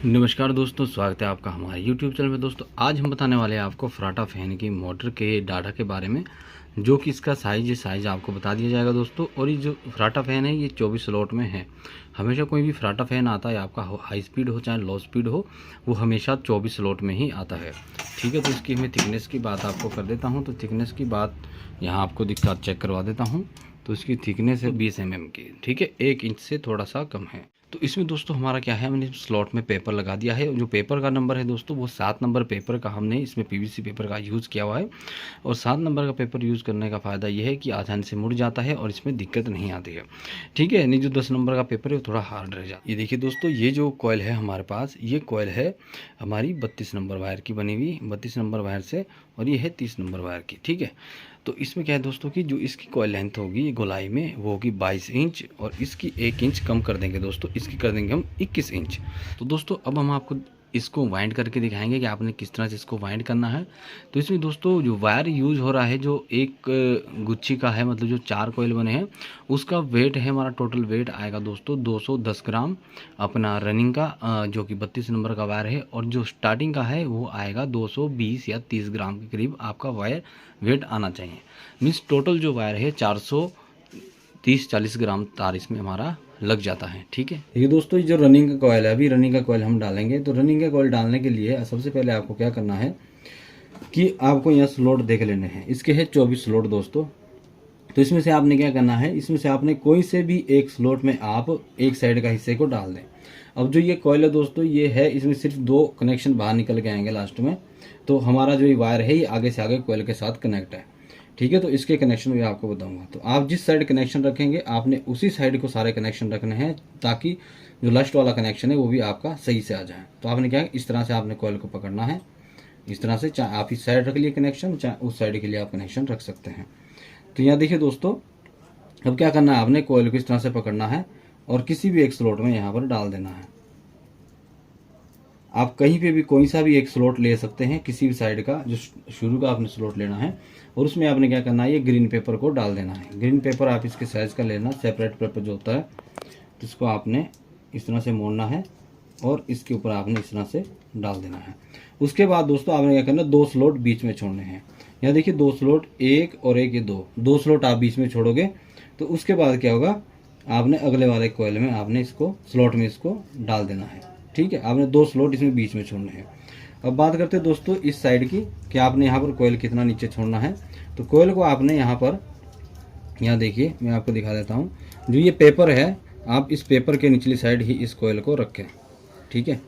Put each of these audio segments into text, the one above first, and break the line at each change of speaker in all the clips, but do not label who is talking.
नमस्कार दोस्तों, स्वागत है आपका हमारे YouTube चैनल में। दोस्तों आज हम बताने वाले हैं आपको फराटा फैन की मोटर के डाटा के बारे में, जो कि इसका साइज़ आपको बता दिया जाएगा दोस्तों। और ये जो फराटा फ़ैन है ये 24 स्लॉट में है। हमेशा कोई भी फराटा फ़ैन आता है, आपका हाई स्पीड हो चाहे लो स्पीड हो, वो हमेशा 24 स्लॉट में ही आता है। ठीक है, तो इसकी मैं थिकनेस की बात आपको कर देता हूँ। तो थिकनेस की बात यहाँ आपको दिखा चेक करवा देता हूँ। तो इसकी थिकनेस है 20 mm की। ठीक है, 1 इंच से थोड़ा सा कम है। तो इसमें दोस्तों हमारा क्या है, हमने स्लॉट में पेपर लगा दिया है। जो पेपर का नंबर है दोस्तों, वो 7 नंबर पेपर का हमने इसमें पीवीसी पेपर का यूज़ किया हुआ है। और 7 नंबर का पेपर यूज़ करने का फ़ायदा ये है कि आसानी से मुड़ जाता है और इसमें दिक्कत नहीं आती है। ठीक है, नहीं जो 10 नंबर का पेपर है वो थोड़ा हार्ड रह जाता है। ये देखिए दोस्तों, ये जो कॉइल है हमारे पास, ये कॉइल है हमारी 32 नंबर वायर की बनी हुई, 32 नंबर वायर से, और ये है 30 नंबर वायर की। ठीक है, तो इसमें क्या है दोस्तों कि जो इसकी कॉइल लेंथ होगी गोलाई में, वो होगी 22 इंच, और इसकी 1 इंच कम कर देंगे दोस्तों, इसकी कर देंगे हम 21 इंच। तो दोस्तों अब हम आपको इसको वाइंड करके दिखाएंगे कि आपने किस तरह से इसको वाइंड करना है। तो इसमें दोस्तों जो वायर यूज़ हो रहा है, जो एक गुच्छी का है, मतलब जो 4 कॉइल बने हैं, उसका वेट है, हमारा टोटल वेट आएगा दोस्तों 210 ग्राम अपना रनिंग का, जो कि 32 नंबर का वायर है। और जो स्टार्टिंग का है वो आएगा 220 या 30 ग्राम के करीब आपका वायर वेट आना चाहिए। मीन्स टोटल जो वायर है 430-40 ग्राम तार इसमें हमारा लग जाता है। ठीक है, ये दोस्तों जो रनिंग का कॉइल है, अभी रनिंग का कॉइल हम डालेंगे। तो रनिंग का कॉइल डालने के लिए सबसे पहले आपको क्या करना है कि आपको यहाँ स्लॉट देख लेने हैं। इसके है 24 स्लॉट दोस्तों। तो इसमें से आपने क्या करना है, इसमें से आपने कोई से भी एक स्लॉट में आप एक साइड का हिस्से को डाल दें। अब जो ये कॉइल है दोस्तों, ये है, इसमें सिर्फ 2 कनेक्शन बाहर निकल के आएंगे लास्ट में। तो हमारा जो ये वायर है ये आगे से आगे कॉइल के साथ कनेक्ट है। ठीक है, तो इसके कनेक्शन भी आपको बताऊंगा। तो आप जिस साइड कनेक्शन रखेंगे, आपने उसी साइड को सारे कनेक्शन रखने हैं, ताकि जो लास्ट वाला कनेक्शन है वो भी आपका सही से आ जाए। तो आपने क्या है, इस तरह से आपने कॉइल को पकड़ना है, इस तरह से। चाहे आप इस साइड रख लिए कनेक्शन, चाहे उस साइड के लिए आप कनेक्शन रख सकते हैं। तो यहाँ देखिए दोस्तों, अब क्या करना है, आपने कॉइल को इस तरह से पकड़ना है और किसी भी एक स्लॉट में यहाँ पर डाल देना है। आप कहीं पे भी कोई सा भी एक स्लॉट ले सकते हैं, किसी भी साइड का, जो शुरू का आपने स्लॉट लेना है। और उसमें आपने क्या करना है, ये ग्रीन पेपर को डाल देना है। ग्रीन पेपर आप इसके साइज़ का लेना, सेपरेट पेपर जो होता है, तो इसको आपने इस तरह से मोड़ना है और इसके ऊपर आपने इस तरह से डाल देना है। उसके बाद दोस्तों आपने क्या करना, 2 स्लॉट बीच में छोड़ने हैं। यहाँ देखिए 2 स्लॉट, एक और एक, ये 2 स्लॉट आप बीच में छोड़ोगे। तो उसके बाद क्या होगा, आपने अगले वाले कॉइल में आपने इसको स्लॉट में इसको डाल देना है। ठीक है, आपने 2 स्लॉट इसमें बीच में छोड़ने हैं। अब बात करते हैं दोस्तों इस साइड की, कि आपने यहाँ पर कॉइल कितना नीचे छोड़ना है। तो कॉइल को आपने यहाँ पर, यहाँ देखिए मैं आपको दिखा देता हूँ, जो ये पेपर है, आप इस पेपर के निचली साइड ही इस कॉइल को रखें। ठीक है,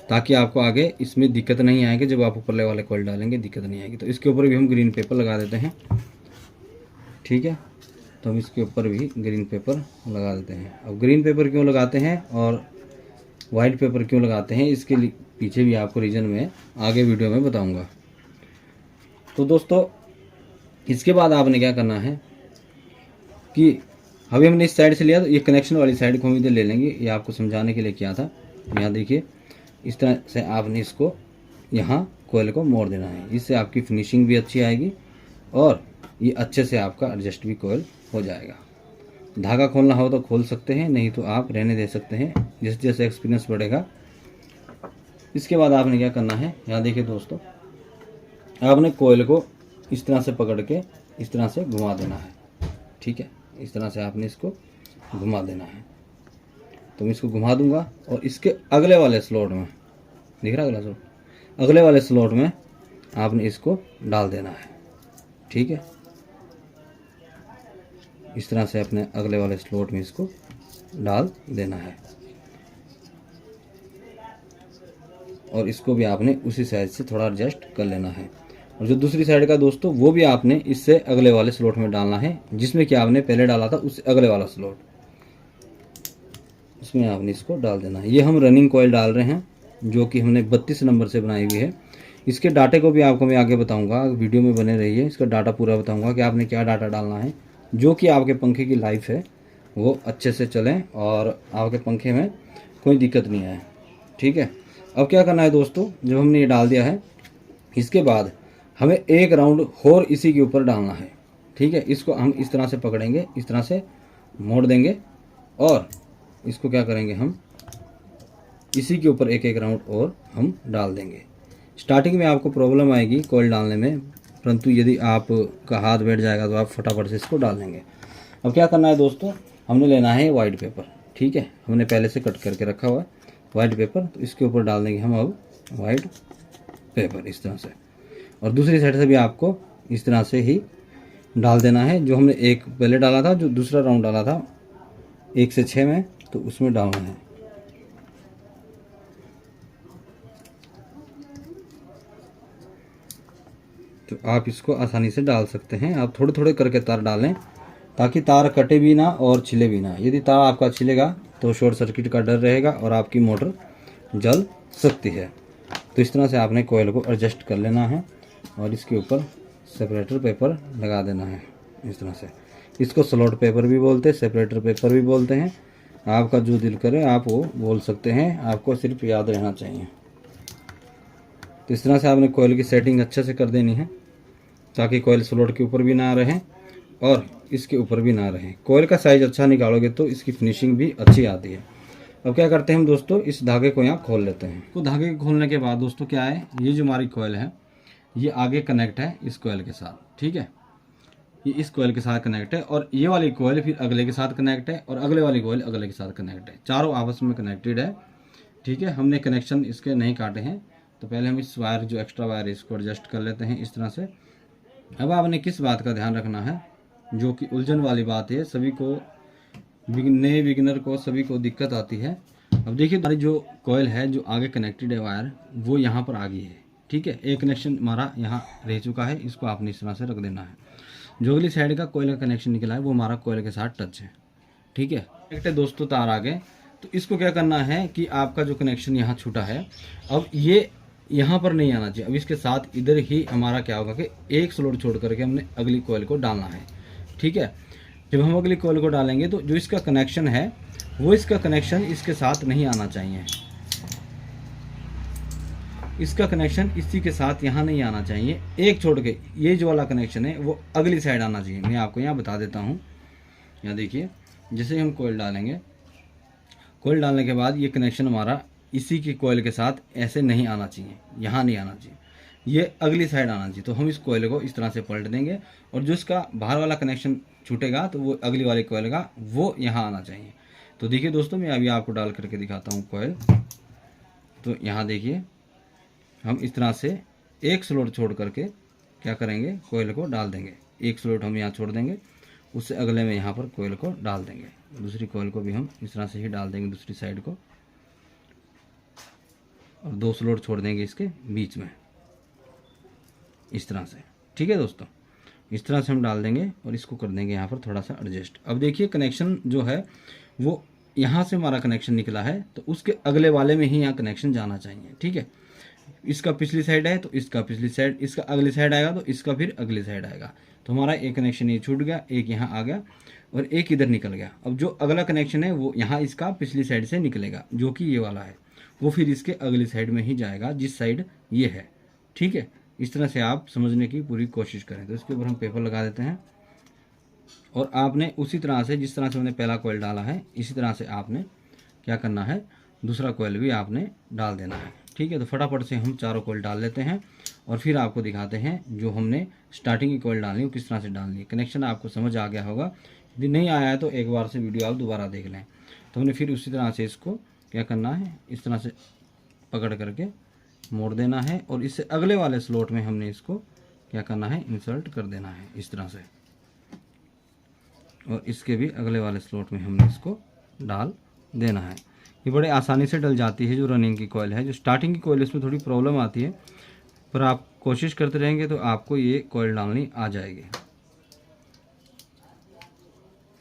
ताकि आपको आगे इसमें दिक्कत नहीं आएगी, जब आप ऊपरले वाले कॉइल डालेंगे दिक्कत नहीं आएगी। तो इसके ऊपर भी हम ग्रीन पेपर लगा देते हैं। ठीक है, तो हम इसके ऊपर भी ग्रीन पेपर लगा देते हैं। अब ग्रीन पेपर क्यों लगाते हैं और वाइट पेपर क्यों लगाते हैं, इसके पीछे भी आपको रीज़न में आगे वीडियो में बताऊंगा। तो दोस्तों इसके बाद आपने क्या करना है कि अभी हमने इस साइड से लिया, तो ये कनेक्शन वाली साइड को हम इधर ले लेंगे। ये आपको समझाने के लिए किया था। यहाँ देखिए इस तरह से आपने इसको यहाँ कॉइल को मोड़ देना है। इससे आपकी फिनिशिंग भी अच्छी आएगी और ये अच्छे से आपका एडजस्ट भी कॉइल हो जाएगा। धागा खोलना हो तो खोल सकते हैं, नहीं तो आप रहने दे सकते हैं, जैसे जैसे एक्सपीरियंस बढ़ेगा। इसके बाद आपने क्या करना है, यहाँ देखिए दोस्तों, आपने कॉइल को इस तरह से पकड़ के इस तरह से घुमा देना है। ठीक है, इस तरह से आपने इसको घुमा देना है। तो मैं इसको घुमा दूंगा और इसके अगले वाले स्लॉट में, दिख रहा है अगला स्लॉट, अगले वाले स्लॉट में आपने इसको डाल देना है। ठीक है, इस तरह से अपने अगले वाले स्लॉट में इसको डाल देना है। और इसको भी आपने उसी साइड से थोड़ा एडजस्ट कर लेना है। और जो दूसरी साइड का दोस्तों, वो भी आपने इससे अगले वाले स्लॉट में डालना है, जिसमें कि आपने पहले डाला था उससे अगले वाला स्लॉट, उसमें आपने इसको डाल देना है। ये हम रनिंग कॉइल डाल रहे हैं, जो कि हमने 32 नंबर से बनाई हुई है। इसके डाटे को भी आपको मैं आगे बताऊँगा, वीडियो में बने रहिए, इसका डाटा पूरा बताऊँगा कि आपने क्या डाटा डालना है, जो कि आपके पंखे की लाइफ है वो अच्छे से चलें और आपके पंखे में कोई दिक्कत नहीं आए। ठीक है, अब क्या करना है दोस्तों, जब हमने ये डाल दिया है, इसके बाद हमें एक राउंड और इसी के ऊपर डालना है। ठीक है, इसको हम इस तरह से पकड़ेंगे, इस तरह से मोड़ देंगे और इसको क्या करेंगे, हम इसी के ऊपर एक एक राउंड और हम डाल देंगे। स्टार्टिंग में आपको प्रॉब्लम आएगी कोयल डालने में, परंतु यदि आपका हाथ बैठ जाएगा तो आप फटाफट से इसको डाल देंगे। अब क्या करना है दोस्तों, हमने लेना है वाइट पेपर, ठीक है, हमने पहले से कट करके रखा हुआ है वाइट पेपर, तो इसके ऊपर डाल देंगे हम अब वाइट पेपर इस तरह से। और दूसरी साइड से भी आपको इस तरह से ही डाल देना है। जो हमने एक पहले डाला था, जो दूसरा राउंड डाला था 1 से 6 में, तो उसमें डालना है। तो आप इसको आसानी से डाल सकते हैं। आप थोड़े थोड़े करके तार डालें ताकि तार कटे भी ना और छिले भी ना। यदि तार आपका छिलेगा तो शॉर्ट सर्किट का डर रहेगा और आपकी मोटर जल सकती है। तो इस तरह से आपने कोयल को एडजस्ट कर लेना है और इसके ऊपर सेपरेटर पेपर लगा देना है इस तरह से। इसको स्लॉट पेपर भी बोलते हैं, सेपरेटर पेपर भी बोलते हैं। आपका जो दिल करे आप वो बोल सकते हैं, आपको सिर्फ याद रहना चाहिए। तो इस तरह से आपने कोयल की सेटिंग अच्छे से कर देनी है ताकि कोयल स्लॉट के ऊपर भी ना रहे और इसके ऊपर भी ना रहे। कोयल का साइज़ अच्छा निकालोगे तो इसकी फिनिशिंग भी अच्छी आती है। अब क्या करते हैं हम दोस्तों, इस धागे को यहाँ खोल लेते हैं। तो धागे को खोलने के बाद दोस्तों क्या है, ये जो हमारी कोयल है ये आगे कनेक्ट है इस कोयल के साथ, ठीक है, ये इस कोयल के साथ कनेक्ट है और ये वाली कोयल फिर अगले के साथ कनेक्ट है और अगले वाली कोयल अगले के साथ कनेक्ट है। चारों आपस में कनेक्टेड है, ठीक है। हमने कनेक्शन इसके नहीं काटे हैं, तो पहले हम इस वायर जो एक्स्ट्रा वायर है इसको एडजस्ट कर लेते हैं इस तरह से। अब आपने किस बात का ध्यान रखना है, जो कि उलझन वाली बात है, सभी को नए बिगिनर को सभी को दिक्कत आती है। अब देखिए हमारी जो कोयल है जो आगे कनेक्टेड है वायर, वो यहाँ पर आ गई है, ठीक है। एक कनेक्शन हमारा यहाँ रह चुका है, इसको आपने इस तरह से रख देना है। जो अगली साइड का कोयल का कनेक्शन निकला है वो हमारा कोयल के साथ टच है, ठीक है। कनेक्ट है दोस्तों तार आगे, तो इसको क्या करना है कि आपका जो कनेक्शन यहाँ छूटा है अब ये यहाँ पर नहीं आना चाहिए। अब इसके साथ इधर ही हमारा क्या होगा कि एक स्लॉट छोड़ करके हमने अगली कोयल को डालना है, ठीक है। जब हम अगली कोयल को डालेंगे तो जो इसका कनेक्शन है वो इसका कनेक्शन इसके साथ नहीं आना चाहिए। इसका कनेक्शन इसी के साथ यहाँ नहीं आना चाहिए, एक छोड़ के ये जो वाला कनेक्शन है वो अगली साइड आना चाहिए। मैं आपको यहाँ बता देता हूँ, यहाँ देखिए, जैसे हम कोयल डालेंगे, कोयल डालने के बाद ये कनेक्शन हमारा इसी की कोयल के साथ ऐसे नहीं आना चाहिए, यहाँ नहीं आना चाहिए, ये अगली साइड आना चाहिए। तो हम इस कोयल को इस तरह से पलट देंगे और जो इसका बाहर वाला कनेक्शन छूटेगा तो वो अगली वाली कोयल का वो यहाँ आना चाहिए। तो देखिए दोस्तों, मैं अभी आपको डाल करके दिखाता हूँ कोयल। तो यहाँ देखिए, हम इस तरह से एक स्लॉट छोड़ करके क्या करेंगे, कोयल को डाल देंगे। एक स्लॉट हम यहाँ छोड़ देंगे, उससे अगले में यहाँ पर कोयल को डाल देंगे। दूसरी कोयल को भी हम इस तरह से ही डाल देंगे दूसरी साइड को, और 2 स्लॉट छोड़ देंगे इसके बीच में इस तरह से, ठीक है दोस्तों। इस तरह से हम डाल देंगे और इसको कर देंगे यहाँ पर थोड़ा सा एडजस्ट। अब देखिए कनेक्शन जो है वो यहाँ से हमारा कनेक्शन निकला है तो उसके अगले वाले में ही यहाँ कनेक्शन जाना चाहिए, ठीक है। इसका पिछली साइड है तो इसका पिछली साइड, इसका अगली साइड आएगा तो इसका फिर अगली साइड आएगा। तो हमारा एक कनेक्शन ये छूट गया, एक यहाँ आ गया और एक इधर निकल गया। अब जो अगला कनेक्शन है वो यहाँ इसका पिछली साइड से निकलेगा, जो कि ये वाला है, वो फिर इसके अगली साइड में ही जाएगा जिस साइड ये है, ठीक है। इस तरह से आप समझने की पूरी कोशिश करें। तो इसके ऊपर हम पेपर लगा देते हैं और आपने उसी तरह से जिस तरह से हमने पहला कोयल डाला है इसी तरह से आपने क्या करना है, दूसरा कोयल भी आपने डाल देना है, ठीक है। तो फटाफट से हम चारों कोयल डाल लेते हैं और फिर आपको दिखाते हैं जो हमने स्टार्टिंग की कोयल डालनी है किस तरह से डालनी है। कनेक्शन आपको समझ आ गया होगा, यदि नहीं आया है तो एक बार से वीडियो आप दोबारा देख लें। तो हमने फिर उसी तरह से इसको क्या करना है, इस तरह से पकड़ करके मोड़ देना है और इससे अगले वाले स्लॉट में हमने इसको क्या करना है, इंसर्ट कर देना है इस तरह से, और इसके भी अगले वाले स्लॉट में हमने इसको डाल देना है। ये बड़े आसानी से डल जाती है जो रनिंग की कोयल है। जो स्टार्टिंग की कोयल इसमें थोड़ी प्रॉब्लम आती है, पर आप कोशिश करते रहेंगे तो आपको ये कोयल डालनी आ जाएगी।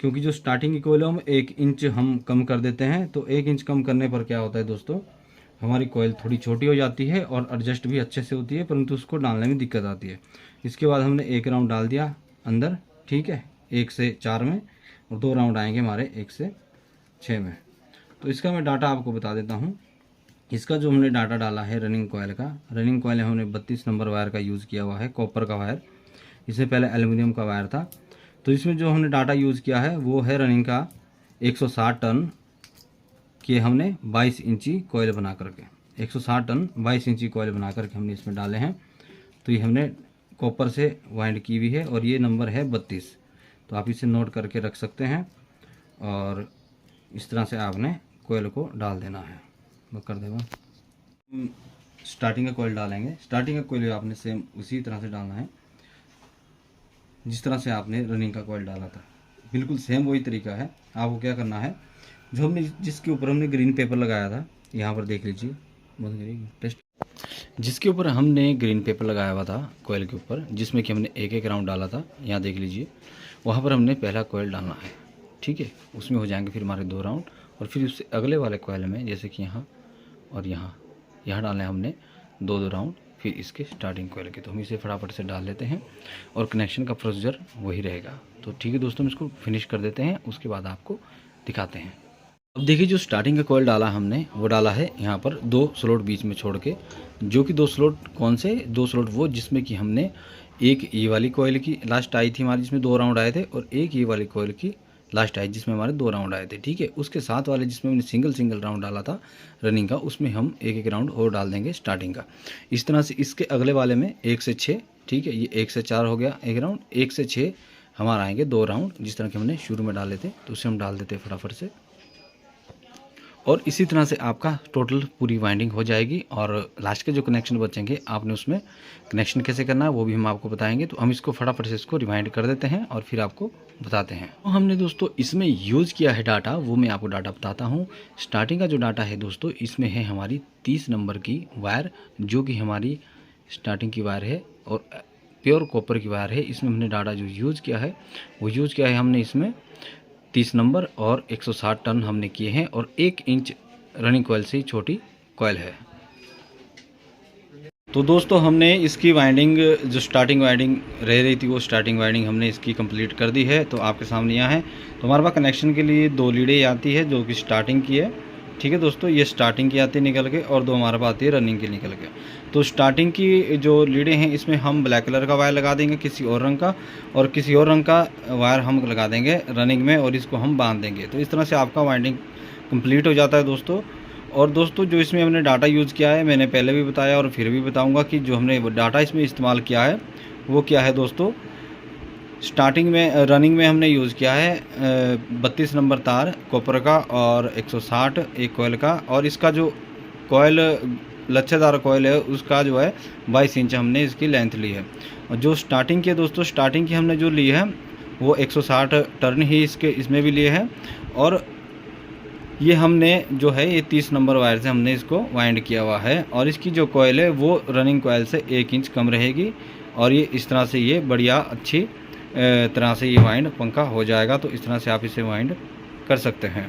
क्योंकि जो स्टार्टिंग की कोयल है हम 1 इंच हम कम कर देते हैं, तो 1 इंच कम करने पर क्या होता है दोस्तों, हमारी कोयल थोड़ी छोटी हो जाती है और एडजस्ट भी अच्छे से होती है, परंतु उसको डालने में दिक्कत आती है। इसके बाद हमने 1 राउंड डाल दिया अंदर, ठीक है, 1 से 4 में, और 2 राउंड आएंगे हमारे 1 से 6 में। तो इसका मैं डाटा आपको बता देता हूँ। इसका जो हमने डाटा डाला है रनिंग कोयल का, रनिंग कोयल हमने 32 नंबर वायर का यूज़ किया हुआ है, कॉपर का वायर। इससे पहले एल्युमिनियम का वायर था। तो इसमें जो हमने डाटा यूज़ किया है वो है रनिंग का 160 टन कि हमने 22 इंची कोयल बना करके 160 टन 22 इंची कोयल बना करके हमने इसमें डाले हैं। तो ये हमने कॉपर से वाइंड की हुई है और ये नंबर है 32। तो आप इसे नोट करके रख सकते हैं और इस तरह से आपने कोयल को डाल देना है। मैं कर देगा। स्टार्टिंग का कोयल डालेंगे। स्टार्टिंग का कोयल आपने सेम उसी तरह से डालना है जिस तरह से आपने रनिंग का कोयल डाला था, बिल्कुल सेम वही तरीका है। आपको क्या करना है, जो हमने जिसके ऊपर हमने ग्रीन पेपर लगाया था, यहाँ पर देख लीजिए, बंद करिए टेस्ट, जिसके ऊपर हमने ग्रीन पेपर लगाया हुआ था कोयल के ऊपर, जिसमें कि हमने एक एक राउंड डाला था, यहाँ देख लीजिए, वहाँ पर हमने पहला कोयल डालना है। ठीक है, उसमें हो जाएंगे फिर हमारे 2 राउंड और फिर उससे अगले वाले कोयल में जैसे कि यहाँ और यहाँ डालने हमने 2 राउंड फिर इसके स्टार्टिंग कोयल के। तो हम इसे फटाफट से डाल लेते हैं और कनेक्शन का प्रोसीजर वही रहेगा। तो ठीक है दोस्तों, हम इसको फिनिश कर देते हैं, उसके बाद आपको दिखाते हैं। अब देखिए, जो स्टार्टिंग का कोयल डाला हमने वो डाला है यहाँ पर 2 स्लॉट बीच में छोड़ के, जो कि 2 स्लॉट कौन से 2 स्लॉट, वो जिसमें कि हमने एक ये वाली कोयल की लास्ट आई थी हमारी जिसमें 2 राउंड आए थे और एक ये वाली कोयल की लास्ट आई जिसमें हमारे 2 राउंड आए थे। ठीक है, उसके साथ वाले जिसमें हमने सिंगल राउंड डाला था रनिंग का, उसमें हम एक राउंड और डाल देंगे स्टार्टिंग का। इस तरह से इसके अगले वाले में 1 से 6, ठीक है, ये 1 से 4 हो गया एक राउंड, 1 से 6 हमारा आएंगे 2 राउंड, जिस तरह के हमने शुरू में डाले थे। तो उसे हम डाल देते हैं फटाफट से और इसी तरह से आपका टोटल पूरी वाइंडिंग हो जाएगी और लास्ट के जो कनेक्शन बचेंगे आपने उसमें कनेक्शन कैसे करना है वो भी हम आपको बताएंगे। तो हम इसको फटाफट से इसको रिवाइंड कर देते हैं और फिर आपको बताते हैं। तो हमने दोस्तों इसमें यूज़ किया है डाटा, वो मैं आपको डाटा बताता हूँ। स्टार्टिंग का जो डाटा है दोस्तों, इसमें है हमारी 30 नंबर की वायर, जो कि हमारी स्टार्टिंग की वायर है और प्योर कॉपर की वायर है। इसमें हमने डाटा जो यूज़ किया है वो यूज़ किया है हमने इसमें 30 नंबर और 160 टन हमने किए हैं और 1 इंच रनिंग कोयल से ही छोटी कोयल है। तो दोस्तों हमने इसकी वाइंडिंग, जो स्टार्टिंग वाइंडिंग रह रही थी वो स्टार्टिंग वाइंडिंग हमने इसकी कंप्लीट कर दी है। तो आपके सामने यहाँ है। तो हमारे पास कनेक्शन के लिए 2 लीडें आती है जो कि स्टार्टिंग की है। ठीक है दोस्तों, ये स्टार्टिंग की आती है निकल के और 2 हमारे पास आती है रनिंग की निकल के। तो स्टार्टिंग की जो लीडें हैं इसमें हम ब्लैक कलर का वायर लगा देंगे किसी और रंग का, और किसी और रंग का वायर हम लगा देंगे रनिंग में और इसको हम बांध देंगे। तो इस तरह से आपका वाइंडिंग कंप्लीट हो जाता है दोस्तों। और दोस्तों जो इसमें हमने डाटा यूज़ किया है, मैंने पहले भी बताया और फिर भी बताऊंगा कि जो हमने डाटा इसमें इस्तेमाल किया है वो क्या है दोस्तों। स्टार्टिंग में रनिंग में हमने यूज़ किया है 32 नंबर तार कॉपर का और 160 एक कोयल का, और इसका जो कोयल लच्छेदार कोयल है उसका जो है 22 इंच हमने इसकी लेंथ ली है। और जो स्टार्टिंग की है दोस्तों, स्टार्टिंग की हमने जो ली है वो 160 टर्न ही इसमें भी लिए हैं। और ये हमने जो है ये 30 नंबर वायर से हमने इसको वाइंड किया हुआ है और इसकी जो कोयल है वो रनिंग कोयल से 1 इंच कम रहेगी और ये इस तरह से ये बढ़िया अच्छी तरह से ये वाइंड पंखा हो जाएगा। तो इस तरह से आप इसे वाइंड कर सकते हैं।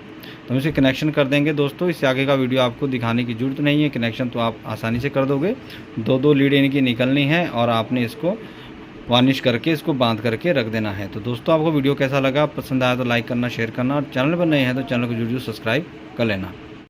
तो हम इसे कनेक्शन कर देंगे दोस्तों। इससे आगे का वीडियो आपको दिखाने की ज़रूरत नहीं है, कनेक्शन तो आप आसानी से कर दोगे। 2 लीड इनकी निकलनी है और आपने इसको वार्निश करके इसको बांध करके रख देना है। तो दोस्तों आपको वीडियो कैसा लगा, पसंद आया तो लाइक करना, शेयर करना और चैनल पर नए हैं तो चैनल को जरूर सब्सक्राइब कर लेना।